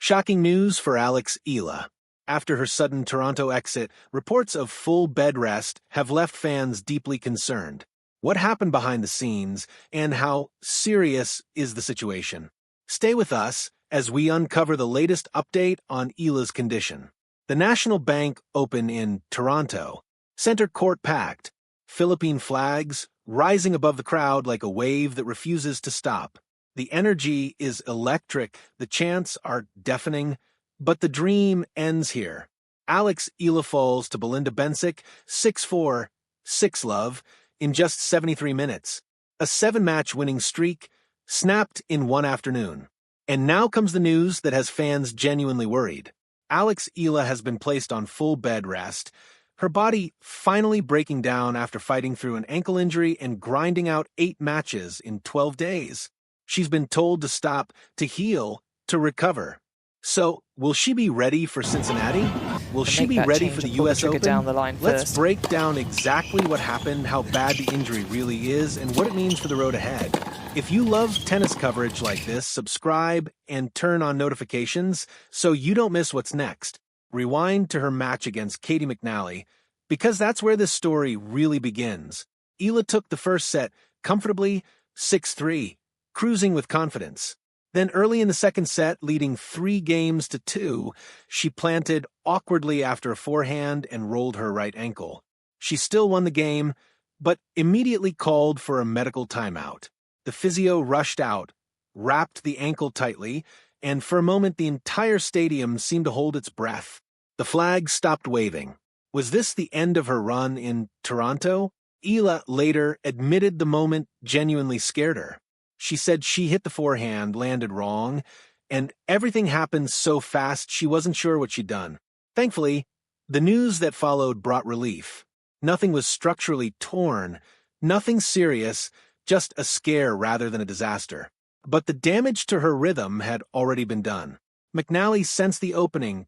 Shocking news for Eala. After her sudden Toronto exit, reports of full bed rest have left fans deeply concerned. What happened behind the scenes, and how serious is the situation? Stay with us as we uncover the latest update on Eala's condition. The National Bank Open in Toronto. Center court packed. Philippine flags rising above the crowd like a wave that refuses to stop. The energy is electric, the chants are deafening, but the dream ends here. Eala falls to Belinda Bencic 6-4, 6-love, in just 73 minutes. A 7-match winning streak snapped in one afternoon. And now comes the news that has fans genuinely worried. Eala has been placed on full bed rest, her body finally breaking down after fighting through an ankle injury and grinding out 8 matches in 12 days. She's been told to stop, to heal, to recover. So, will she be ready for Cincinnati? Will she be ready for the US Open? Down the line Let's first. break down exactly what happened, how bad the injury really is, and what it means for the road ahead. If you love tennis coverage like this, subscribe and turn on notifications so you don't miss what's next. Rewind to her match against Katie McNally, because that's where this story really begins. Eala took the first set comfortably, 6-3, cruising with confidence. Then early in the second set, leading 3-2, she planted awkwardly after a forehand and rolled her right ankle. She still won the game, but immediately called for a medical timeout. The physio rushed out, wrapped the ankle tightly, and for a moment the entire stadium seemed to hold its breath. The flag stopped waving. Was this the end of her run in Toronto? Eala later admitted the moment genuinely scared her. She said she hit the forehand, landed wrong, and everything happened so fast she wasn't sure what she'd done. Thankfully, the news that followed brought relief. Nothing was structurally torn, nothing serious, just a scare rather than a disaster. But the damage to her rhythm had already been done. McNally sensed the opening,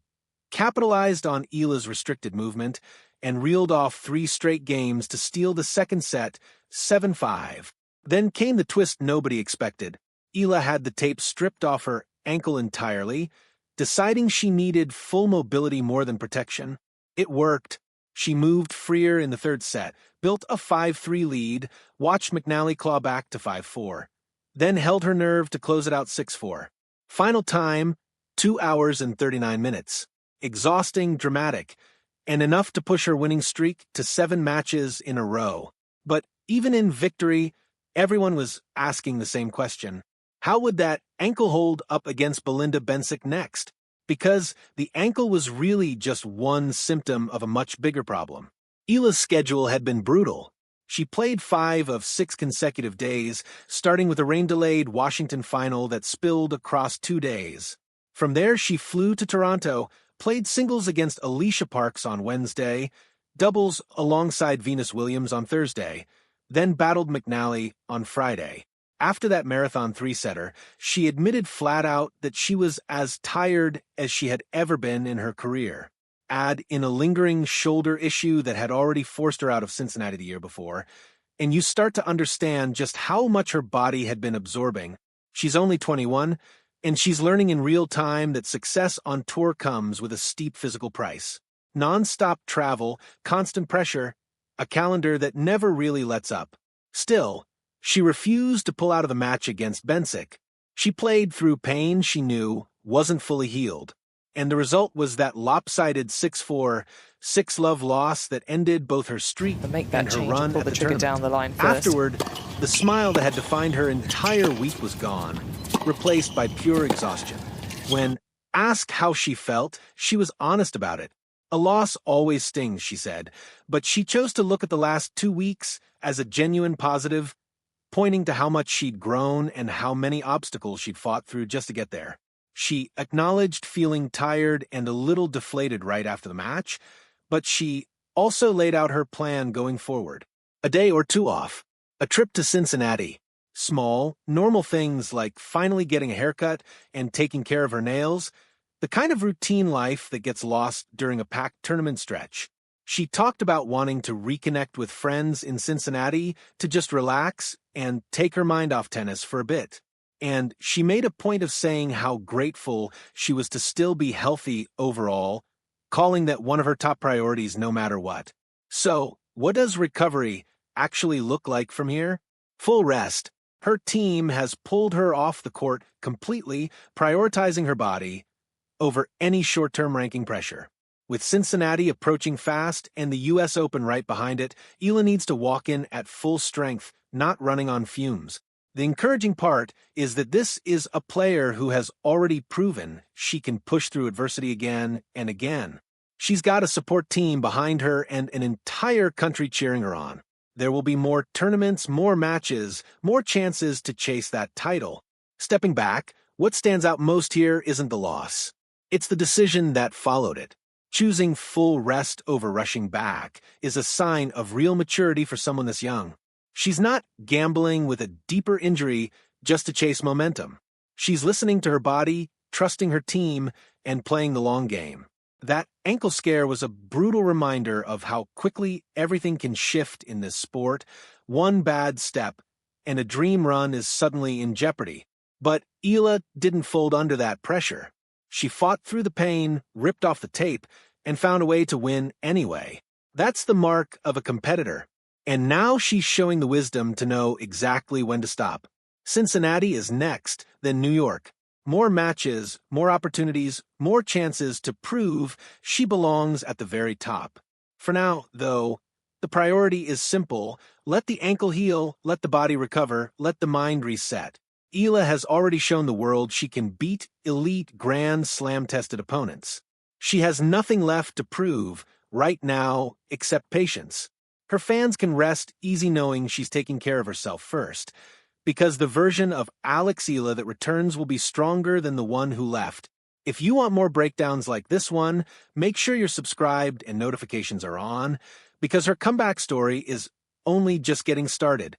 capitalized on Eala's restricted movement, and reeled off 3 straight games to steal the second set, 7-5. Then came the twist nobody expected. Eala had the tape stripped off her ankle entirely, deciding she needed full mobility more than protection. It worked. She moved freer in the third set, built a 5-3 lead, watched McNally claw back to 5-4, then held her nerve to close it out 6-4. Final time, 2 hours and 39 minutes. Exhausting, dramatic, and enough to push her winning streak to 7 matches in a row. But even in victory, everyone was asking the same question. How would that ankle hold up against Belinda Bencic next? Because the ankle was really just one symptom of a much bigger problem. Eala's schedule had been brutal. She played 5 of 6 consecutive days, starting with a rain-delayed Washington final that spilled across 2 days. From there, she flew to Toronto, played singles against Alicia Parks on Wednesday, doubles alongside Venus Williams on Thursday, then battled McNally on Friday. After that marathon 3-setter, she admitted flat out that she was as tired as she had ever been in her career. Add in a lingering shoulder issue that had already forced her out of Cincinnati the year before, and you start to understand just how much her body had been absorbing. She's only 21, and she's learning in real time that success on tour comes with a steep physical price. Non-stop travel, constant pressure, a calendar that never really lets up. Still, she refused to pull out of the match against Bencic. She played through pain she knew wasn't fully healed, and the result was that lopsided 6-4, 6-love loss that ended both her streak and her run at the tournament. Down the line first. Afterward, the smile that had defined her entire week was gone, replaced by pure exhaustion. When asked how she felt, she was honest about it. A loss always stings, she said, but she chose to look at the last 2 weeks as a genuine positive, pointing to how much she'd grown and how many obstacles she'd fought through just to get there. She acknowledged feeling tired and a little deflated right after the match, but she also laid out her plan going forward. A day or 2 off, a trip to Cincinnati, small, normal things like finally getting a haircut and taking care of her nails, the kind of routine life that gets lost during a packed tournament stretch. She talked about wanting to reconnect with friends in Cincinnati to just relax and take her mind off tennis for a bit. and she made a point of saying how grateful she was to still be healthy overall, calling that one of her top priorities no matter what. So, what does recovery actually look like from here? Full rest. Her team has pulled her off the court completely, prioritizing her body over any short-term ranking pressure. With Cincinnati approaching fast and the US Open right behind it, Eala needs to walk in at full strength, not running on fumes. The encouraging part is that this is a player who has already proven she can push through adversity again and again. She's got a support team behind her and an entire country cheering her on. There will be more tournaments, more matches, more chances to chase that title. Stepping back, what stands out most here isn't the loss. It's the decision that followed it. Choosing full rest over rushing back is a sign of real maturity for someone this young. She's not gambling with a deeper injury just to chase momentum. She's listening to her body, trusting her team, and playing the long game. That ankle scare was a brutal reminder of how quickly everything can shift in this sport. One bad step, and a dream run is suddenly in jeopardy. But Eala didn't fold under that pressure. She fought through the pain, ripped off the tape, and found a way to win anyway. That's the mark of a competitor. And now she's showing the wisdom to know exactly when to stop. Cincinnati is next, then New York. More matches, more opportunities, more chances to prove she belongs at the very top. For now, though, the priority is simple. Let the ankle heal, let the body recover, let the mind reset. Eala has already shown the world she can beat elite Grand Slam-tested opponents. She has nothing left to prove right now except patience. Her fans can rest easy knowing she's taking care of herself first, because the version of Alex Eala that returns will be stronger than the one who left. If you want more breakdowns like this one, make sure you're subscribed and notifications are on, because her comeback story is only just getting started.